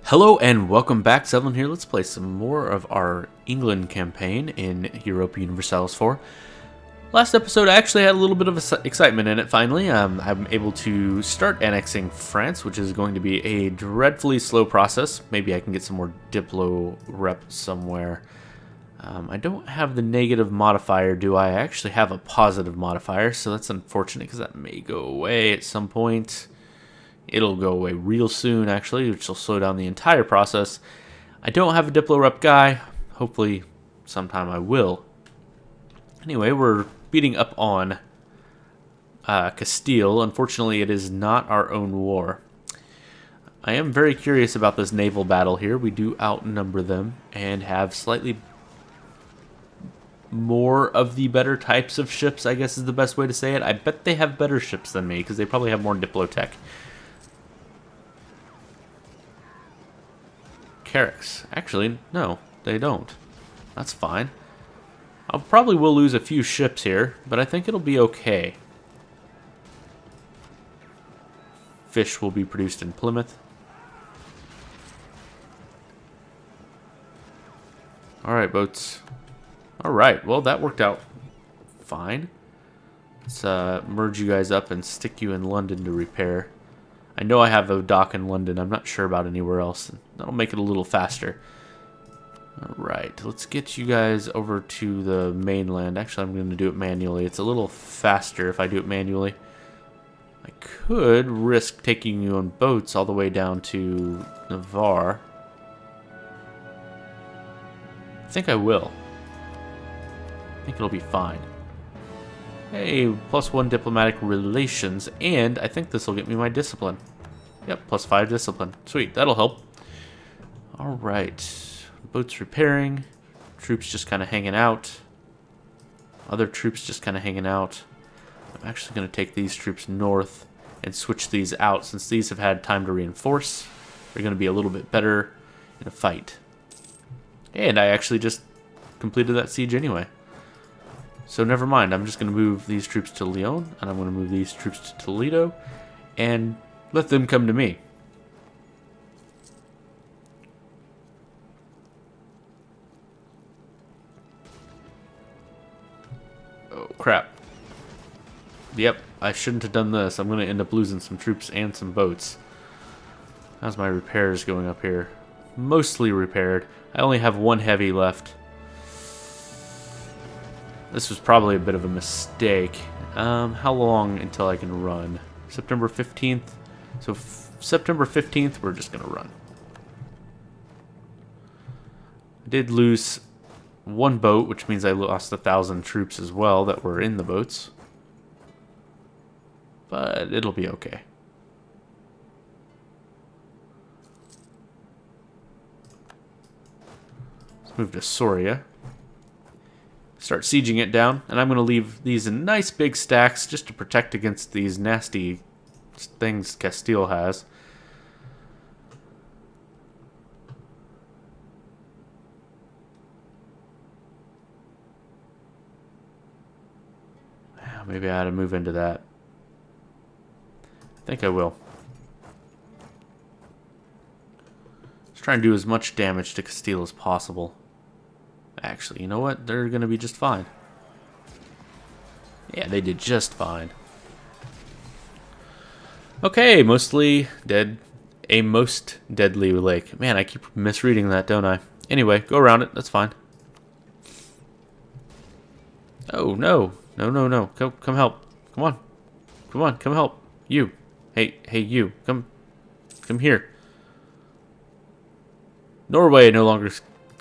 Hello and welcome back, Sevlin here. Let's play some more of our England campaign in Europa Universalis 4. Last episode I actually had a little bit of excitement in it finally. I'm able to start annexing France, which is going to be a dreadfully slow process. Maybe I can get some more Diplo rep somewhere. I don't have the negative modifier, do I? I actually have a positive modifier, so that's unfortunate because that may go away at some point. It'll go away real soon, actually, which will slow down the entire process. I don't have a Diplo rep guy. Hopefully, sometime I will. Anyway, we're beating up on Castile. Unfortunately, it is not our own war. I am very curious about this naval battle here. We do outnumber them and have slightly more of the better types of ships, I guess is the best way to say it. I bet they have better ships than me because they probably have more Diplo tech. Carracks. Actually, no, they don't. That's fine. I probably will lose a few ships here, but I think it'll be okay. Fish will be produced in Plymouth. Alright, boats. Alright, well, that worked out fine. Let's merge you guys up and stick you in London to repair. I know I have a dock in London. I'm not sure about anywhere else. That'll make it a little faster. Alright, let's get you guys over to the mainland. Actually, I'm going to do it manually. It's a little faster if I do it manually. I could risk taking you on boats all the way down to Navarre. I think I will. I think it'll be fine. Hey, +1 diplomatic relations, and I think this will get me my discipline. Yep, +5 discipline. Sweet, that'll help. Alright, boats repairing, troops just kind of hanging out, other troops just kind of hanging out. I'm actually going to take these troops north and switch these out since these have had time to reinforce. They're going to be a little bit better in a fight. And I actually just completed that siege anyway. So never mind, I'm just going to move these troops to Lyon, and I'm going to move these troops to Toledo, and let them come to me. Oh, crap. Yep, I shouldn't have done this. I'm going to end up losing some troops and some boats. How's my repairs going up here? Mostly repaired. I only have one heavy left. This was probably a bit of a mistake. How long until I can run? September 15th? So September 15th, we're just going to run. I did lose one boat, which means I lost 1,000 troops as well that were in the boats. But it'll be okay. Let's move to Soria. Start sieging it down, and I'm going to leave these in nice big stacks just to protect against these nasty things Castile has. Maybe I ought to move into that. I think I will. Let's try and do as much damage to Castile as possible. Actually, you know what? They're going to be just fine. Yeah, they did just fine. Okay, mostly dead. A most deadly lake. Man, I keep misreading that, don't I? Anyway, go around it. That's fine. Oh, no. No, no, no. Come help. Come on. Come on, come help. You. Hey, you. Come here. Norway no longer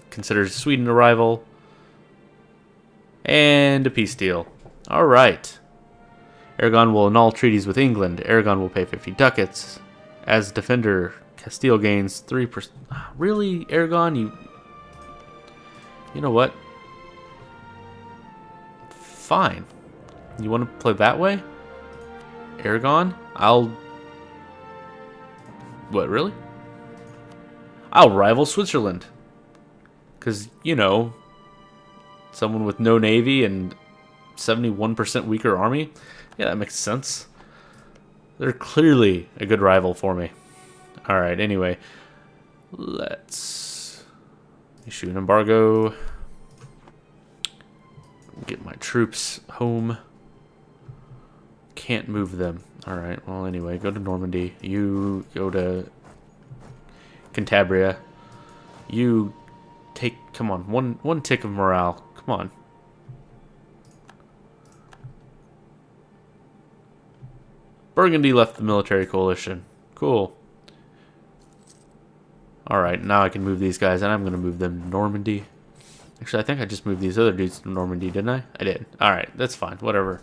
considers Sweden a rival. And a peace deal. Alright. Aragon will annul treaties with England. Aragon will pay 50 ducats. As defender, Castile gains 3%. Really, Aragon? You know what? Fine. You want to play that way? Aragon? What, really? I'll rival Switzerland. Because, you know, someone with no navy and 71% weaker army? Yeah, that makes sense. They're clearly a good rival for me. Alright, anyway. Let's issue an embargo. Get my troops home. Can't move them. Alright, well anyway, go to Normandy. You go to Cantabria. You take, come on, one tick of morale. Come on. Burgundy left the military coalition. Cool. Alright, now I can move these guys, and I'm going to move them to Normandy. Actually, I think I just moved these other dudes to Normandy, didn't I? I did. Alright, that's fine. Whatever.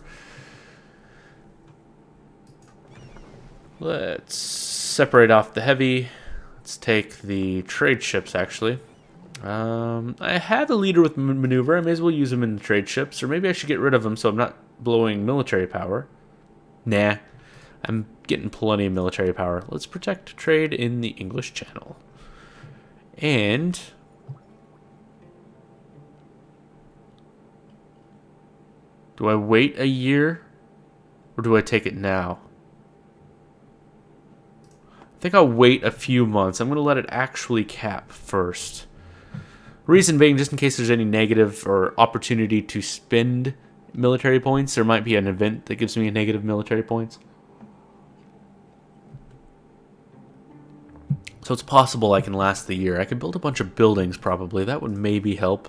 Let's separate off the heavy. Let's take the trade ships, actually. I had a leader with maneuver. I may as well use him in the trade ships. Or maybe I should get rid of him so I'm not blowing military power. Nah. I'm getting plenty of military power. Let's protect trade in the English Channel. And do I wait a year or do I take it now? I think I'll wait a few months. I'm going to let it actually cap first. Reason being, just in case there's any negative or opportunity to spend military points, there might be an event that gives me a negative military points. So it's possible I can last the year. I could build a bunch of buildings probably. That would maybe help.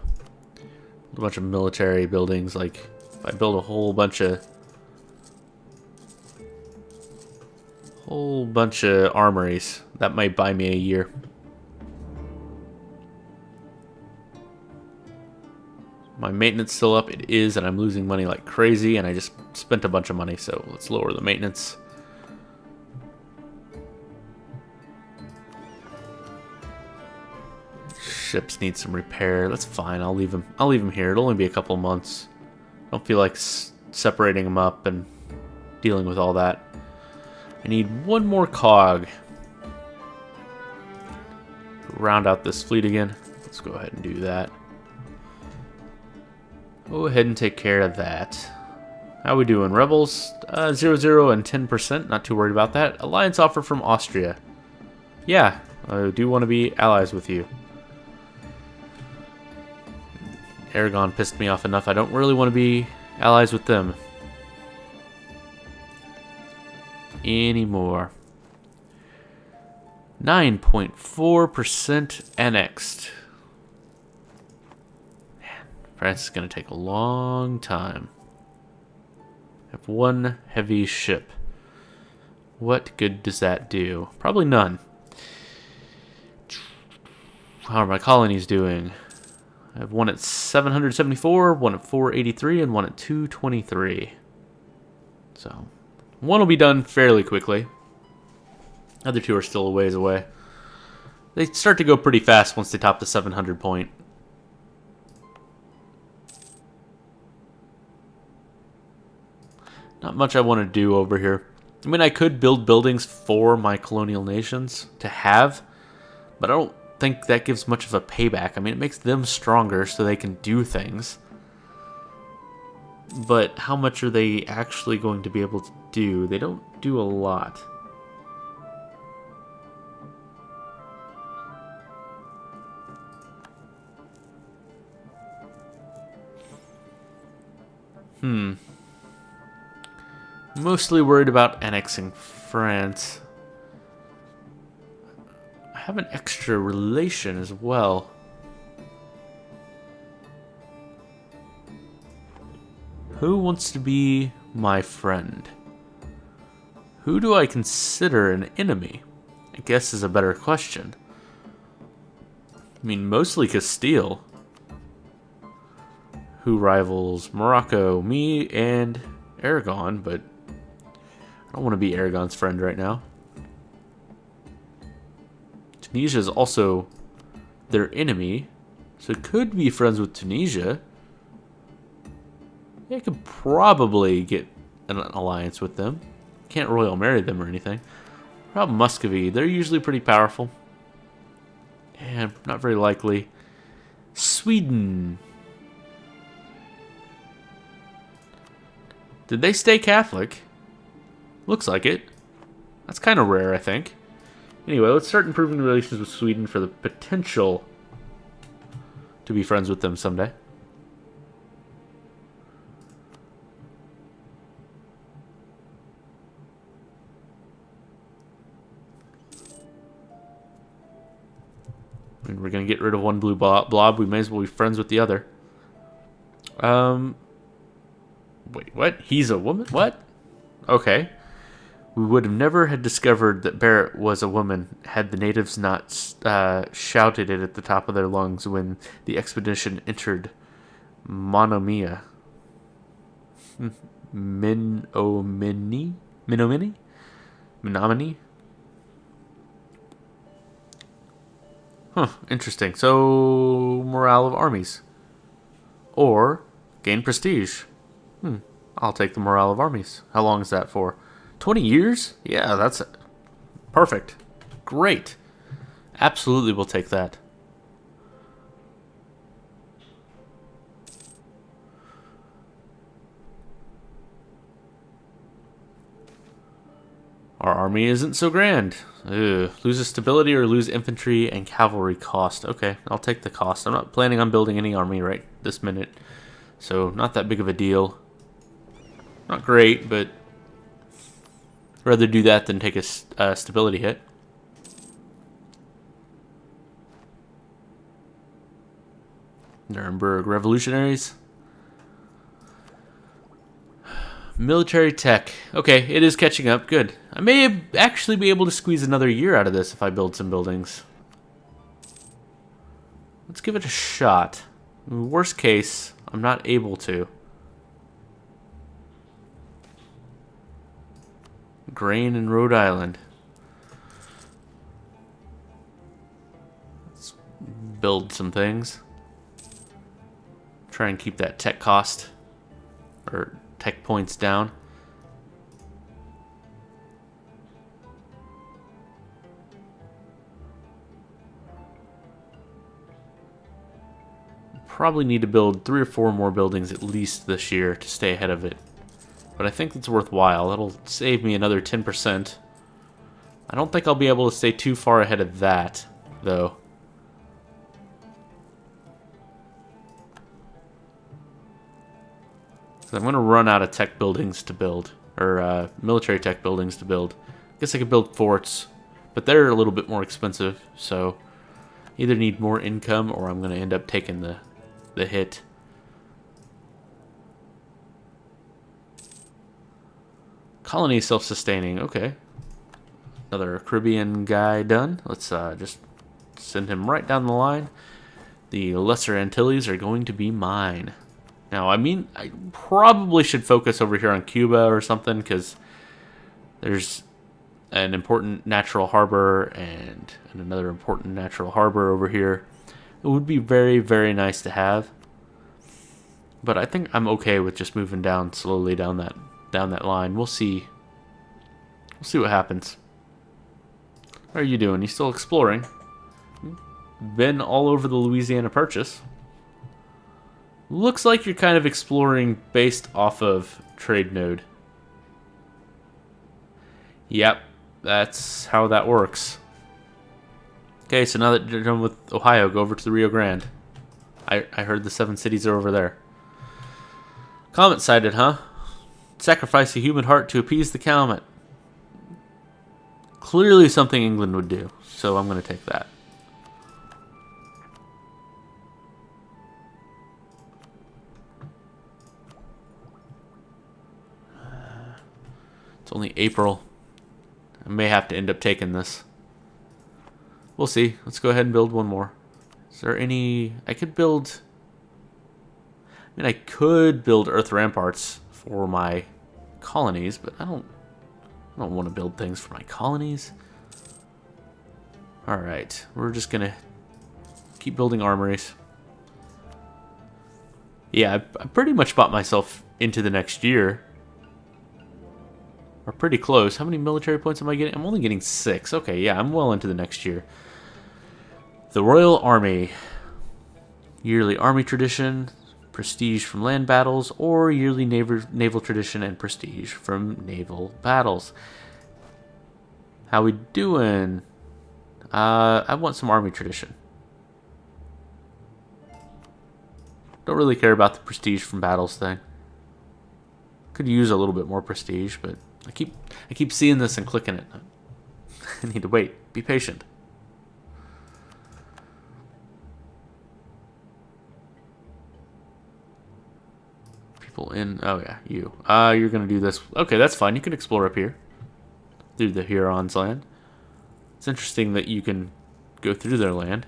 Build a bunch of military buildings. Like if I build a whole bunch of armories, that might buy me a year. My maintenance still up? It is, and I'm losing money like crazy, and I just spent a bunch of money, so let's lower the maintenance. Ships need some repair. That's fine. I'll leave them here. It'll only be a couple months. I don't feel like separating them up and dealing with all that. I need one more cog. Round out this fleet again. Let's go ahead and do that. Go ahead and take care of that. How we doing? Rebels? 0, and 10%. Not too worried about that. Alliance offer from Austria. Yeah, I do want to be allies with you. Aragon pissed me off enough. I don't really want to be allies with them anymore. 9.4% annexed. Man, France is going to take a long time. I have one heavy ship. What good does that do? Probably none. How are my colonies doing? I have one at 774, one at 483, and one at 223. So, one will be done fairly quickly. Other two are still a ways away. They start to go pretty fast once they top the 700 point. Not much I want to do over here. I mean, I could build buildings for my colonial nations to have, but I don't think that gives much of a payback. I mean, it makes them stronger so they can do things. But how much are they actually going to be able to do? They don't do a lot. Mostly worried about annexing France. I have an extra relation as well. Who wants to be my friend? Who do I consider an enemy? I guess is a better question. I mean, mostly Castile. Who rivals Morocco? Me and Aragon, but I don't want to be Aragon's friend right now. Tunisia is also their enemy, so it could be friends with Tunisia. Yeah, I could probably get an alliance with them. Can't royal marry them or anything. What about Muscovy? They're usually pretty powerful. Yeah, not very likely. Sweden. Did they stay Catholic? Looks like it. That's kind of rare, I think. Anyway, let's start improving relations with Sweden for the potential to be friends with them someday. I mean, we're going to get rid of one blue blob. We may as well be friends with the other. Wait, what? He's a woman? What? Okay. We would have never had discovered that Barrett was a woman had the natives not shouted it at the top of their lungs when the expedition entered Monomia. Menominee? Menominee? Huh, interesting. So, morale of armies. Or, gain prestige. I'll take the morale of armies. How long is that for? 20 years? Yeah, that's perfect. Great. Absolutely will take that. Our army isn't so grand. Ugh. Loses stability or lose infantry and cavalry cost. Okay, I'll take the cost. I'm not planning on building any army right this minute. So, not that big of a deal. Not great, but rather do that than take a stability hit. Nuremberg revolutionaries. Military tech. Okay, it is catching up. Good. I may actually be able to squeeze another year out of this if I build some buildings. Let's give it a shot. Worst case, I'm not able to. Grain in Rhode Island. Let's build some things. Try and keep that tech cost or tech points down. Probably need to build 3 or 4 more buildings at least this year to stay ahead of it. But I think it's worthwhile. That'll save me another 10%. I don't think I'll be able to stay too far ahead of that, though. So I'm going to run out of tech buildings to build, or military tech buildings to build. I guess I could build forts, but they're a little bit more expensive, so either need more income or I'm going to end up taking the hit. Colony self-sustaining, okay. Another Caribbean guy done. Let's just send him right down the line. The Lesser Antilles are going to be mine. Now, I mean, I probably should focus over here on Cuba or something, because there's an important natural harbor and another important natural harbor over here. It would be very, very nice to have. But I think I'm okay with just moving down slowly down that line. We'll see. We'll see what happens. How are you doing? You still exploring? Been all over the Louisiana Purchase. Looks like you're kind of exploring based off of trade node. Yep, that's how that works. Okay, so now that you're done with Ohio, go over to the Rio Grande. I heard the 7 cities are over there. Comet sighted, huh? Sacrifice a human heart to appease the comet. Clearly something England would do, so I'm going to take that. It's only April. I may have to end up taking this. We'll see. Let's go ahead and build one more. Is there any... I could build... I mean, I could build earth ramparts for my colonies, but I don't want to build things for my colonies. Alright. We're just going to keep building armories. Yeah, I pretty much bought myself into the next year. We're pretty close. How many military points am I getting? I'm only getting 6. Okay, yeah, I'm well into the next year. The Royal Army. Yearly army tradition, prestige from land battles, or yearly naval tradition and prestige from naval battles. How we doing? I want some army tradition. Don't really care about the prestige from battles thing. Could use a little bit more prestige, but I keep seeing this and clicking it. I need to wait. Be patient. People in... Oh, yeah, you. You're going to do this. Okay, that's fine. You can explore up here. Through the Hurons' land. It's interesting that you can go through their land.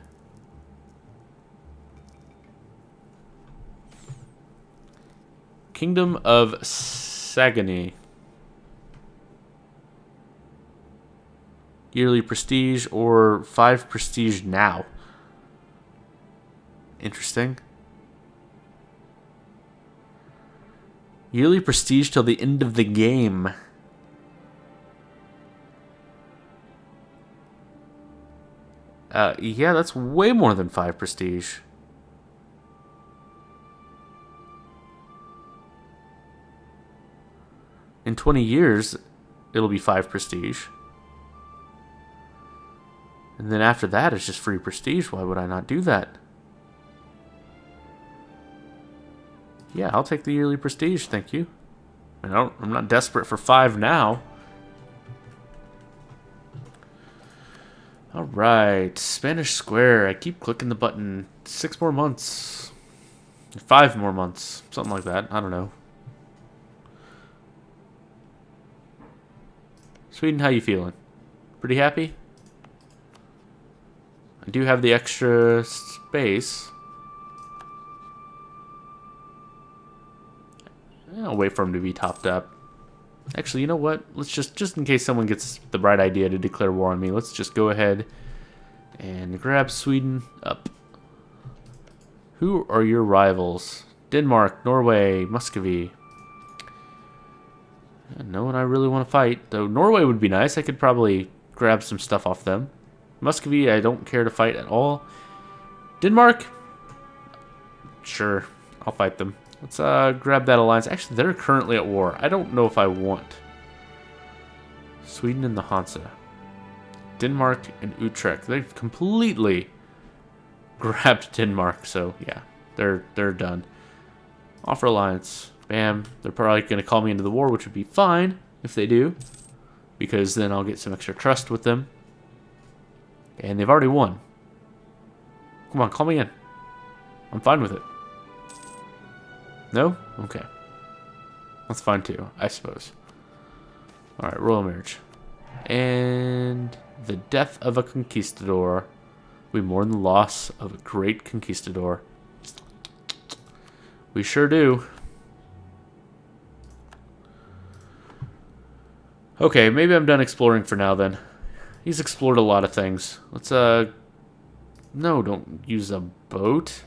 Kingdom of Saguenay. Yearly prestige or 5 prestige now. Interesting. Yearly prestige till the end of the game. Yeah, that's way more than 5 prestige. In 20 years, it'll be 5 prestige. And then after that, it's just free prestige. Why would I not do that? Yeah, I'll take the yearly prestige, thank you. I'm not desperate for 5 now. Alright, Spanish Square. I keep clicking the button. 6 more months. 5 more months. Something like that. I don't know. Sweden, how you feeling? Pretty happy? I do have the extra space. I'll wait for him to be topped up. Actually, you know what? Let's just in case someone gets the bright idea to declare war on me, let's just go ahead and grab Sweden up. Who are your rivals? Denmark, Norway, Muscovy. No one I really want to fight. Though Norway would be nice. I could probably grab some stuff off them. Muscovy, I don't care to fight at all. Denmark? Sure, I'll fight them. Let's grab that alliance. Actually, they're currently at war. I don't know if I want. Sweden and the Hansa. Denmark and Utrecht. They've completely grabbed Denmark. So, yeah, they're done. Offer alliance. Bam. They're probably going to call me into the war, which would be fine if they do. Because then I'll get some extra trust with them. And they've already won. Come on, call me in. I'm fine with it. No? Okay. That's fine too, I suppose. Alright, royal marriage. And the death of a conquistador. We mourn the loss of a great conquistador. We sure do. Okay, maybe I'm done exploring for now then. He's explored a lot of things. Let's, no, don't use a boat.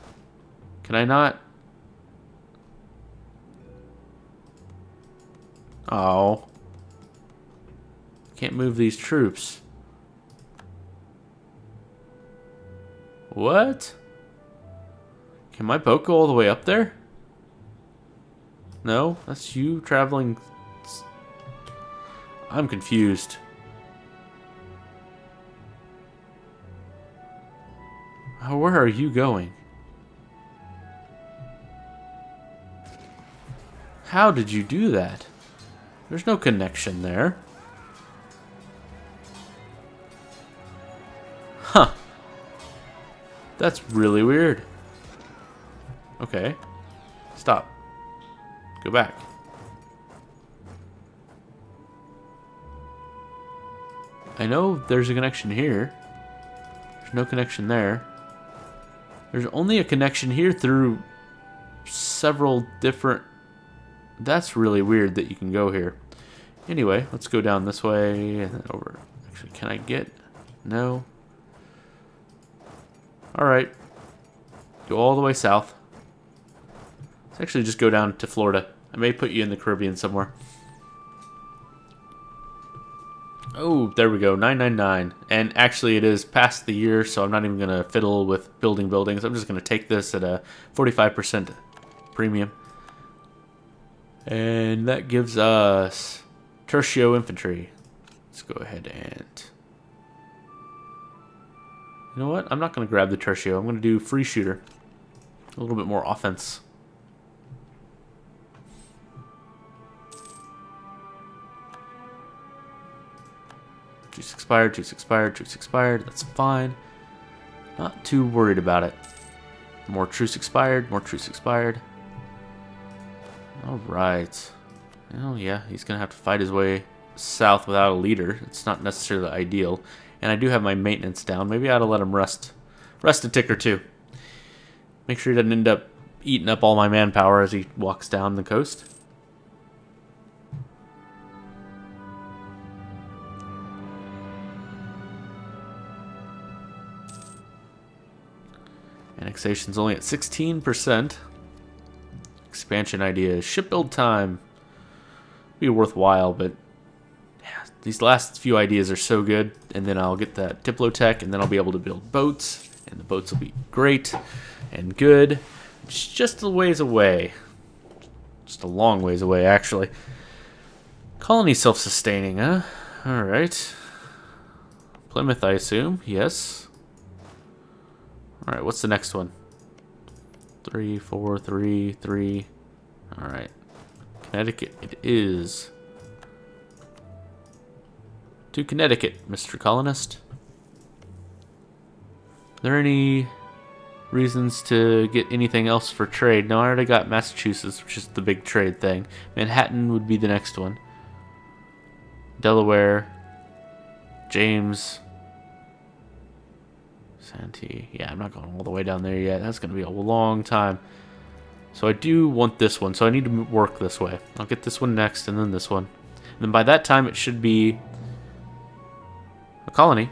Can I not? Oh. Can't move these troops. What? Can my boat go all the way up there? No? That's you traveling... I'm confused. Where are you going? How did you do that? There's no connection there. Huh. That's really weird. Okay. Stop. Go back. I know there's a connection here. There's no connection there. There's only a connection here through several different... That's really weird that you can go here. Anyway, let's go down this way and then over. Actually, can I get... No. Alright. Go all the way south. Let's actually just go down to Florida. I may put you in the Caribbean somewhere. Oh, there we go, 999. And actually it is past the year, so I'm not even going to fiddle with building buildings. I'm just going to take this at a 45% premium. And that gives us Tertio Infantry. Let's go ahead and You know what? I'm not going to grab the tertio. I'm going to do free shooter. A little bit more offense. Juice expired, juice expired, juice expired. That's fine. Not too worried about it. More truce expired, more truce expired. Alright. Oh yeah, he's going to have to fight his way south without a leader. It's not necessarily ideal. And I do have my maintenance down. Maybe I ought to let him rest a tick or two. Make sure he doesn't end up eating up all my manpower as he walks down the coast. Annexation's only at 16%. Expansion idea is shipbuild time. Be worthwhile, but yeah, these last few ideas are so good. And then I'll get that Diplotech, and then I'll be able to build boats, and the boats will be great and good. It's just a ways away. Just a long ways away, actually. Colony self-sustaining, huh? Alright. Plymouth, I assume. Yes. Alright, what's the next one? 3, 4, 3, 3. Alright. Connecticut it is. To Connecticut, Mr. Colonist. Are there any reasons to get anything else for trade? No, I already got Massachusetts, which is the big trade thing. Manhattan would be the next one. Delaware. James. Santee. Yeah, I'm not going all the way down there yet. That's going to be a long time. So I do want this one, so I need to work this way. I'll get this one next, and then this one. And then by that time, it should be a colony,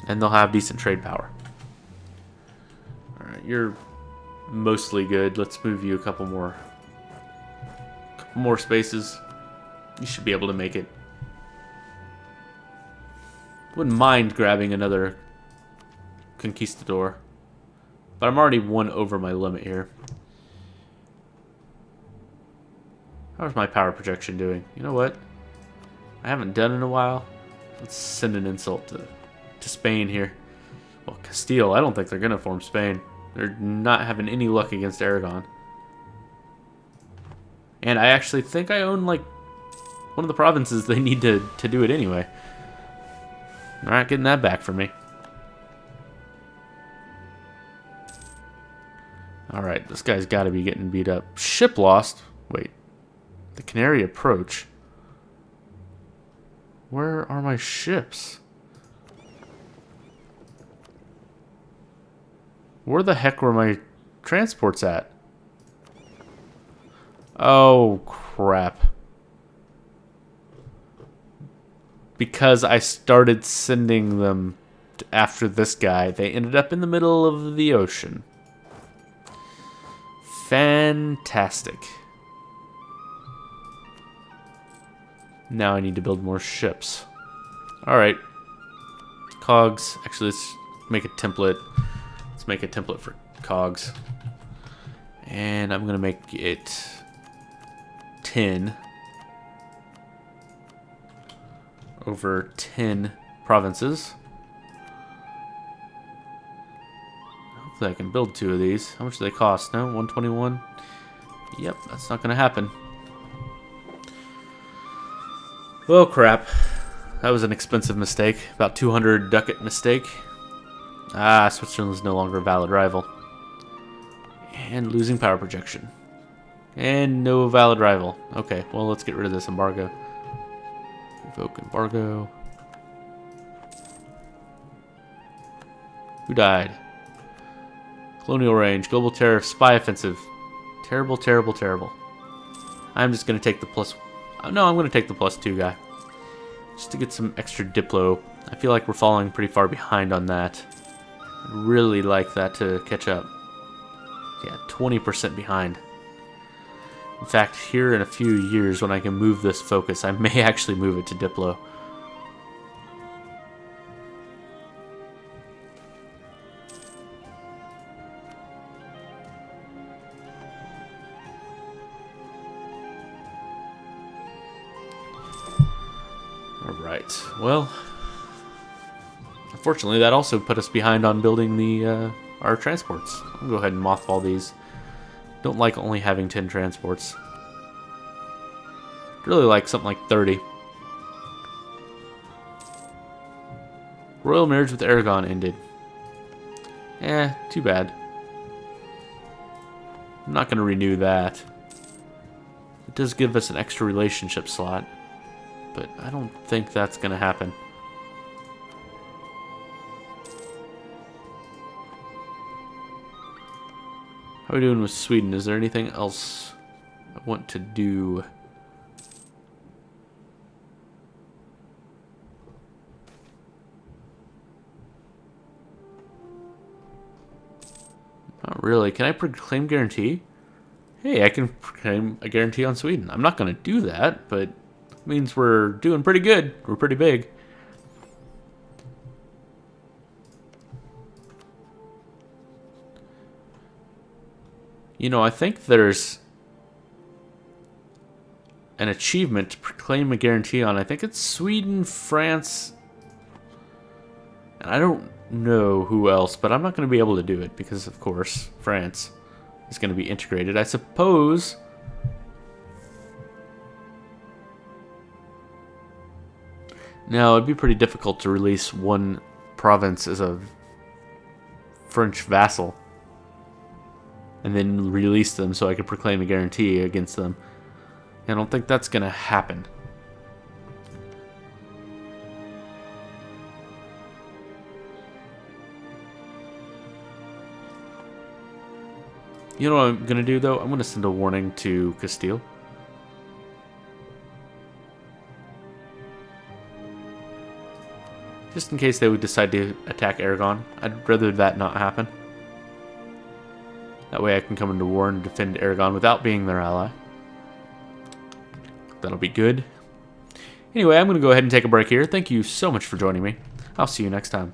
and they'll have decent trade power. Alright, you're mostly good. Let's move you a couple more spaces. You should be able to make it. Wouldn't mind grabbing another conquistador, but I'm already one over my limit here. How's my power projection doing? You know what? I haven't done in a while. Let's send an insult to Spain here. Well, Castile, I don't think they're going to form Spain. They're not having any luck against Aragon. And I actually think I own, like, one of the provinces they need to do it anyway. They're not getting that back from me. Alright, this guy's got to be getting beat up. Ship lost. Wait. The Canary approach. Where are my ships? Where the heck were my transports at? Oh, crap. Because I started sending them after this guy, they ended up in the middle of the ocean. Fantastic. Now I need to build more ships. Alright. Cogs. Actually, let's make a template. Let's make a template for cogs. And I'm going to make it 10 over 10 provinces. Hopefully I can build 2 of these. How much do they cost? No? 121? Yep, that's not going to happen. Well, crap. That was an expensive mistake. About 200 ducat mistake. Ah, Switzerland is no longer a valid rival. And losing power projection. And no valid rival. Okay, well, let's get rid of this embargo. Revoke embargo. Who died? Colonial range. Global tariff. Spy offensive. Terrible, terrible, terrible. I'm just going to take the plus... No, I'm going to take the +2 guy. Just to get some extra Diplo. I feel like we're falling pretty far behind on that. I'd really like that to catch up. Yeah, 20% behind. In fact, here in a few years, when I can move this focus, I may actually move it to Diplo. Alright, well, Unfortunately, that also put us behind on building the our transports. I'll go ahead and mothball these. Don't like only having 10 transports. Really like something like 30. Royal marriage with Aragon ended. Too bad. I'm not going to renew that. It does give us an extra relationship slot, but I don't think that's going to happen. How are we doing with Sweden? Is there anything else I want to do? Not really. Can I proclaim guarantee? Hey, I can proclaim a guarantee on Sweden. I'm not going to do that, but it means we're doing pretty good. We're pretty big. You know, I think there's an achievement to proclaim a guarantee on. I think it's Sweden, France, and I don't know who else, but I'm not going to be able to do it because, of course, France is going to be integrated. I suppose now it'd be pretty difficult to release one province as a French vassal and then release them so I could proclaim a guarantee against them. I don't think that's going to happen. You know what I'm going to do, though? I'm going to send a warning to Castile. Just in case they would decide to attack Aragon. I'd rather that not happen. That way I can come into war and defend Aragon without being their ally. That'll be good. Anyway, I'm going to go ahead and take a break here. Thank you so much for joining me. I'll see you next time.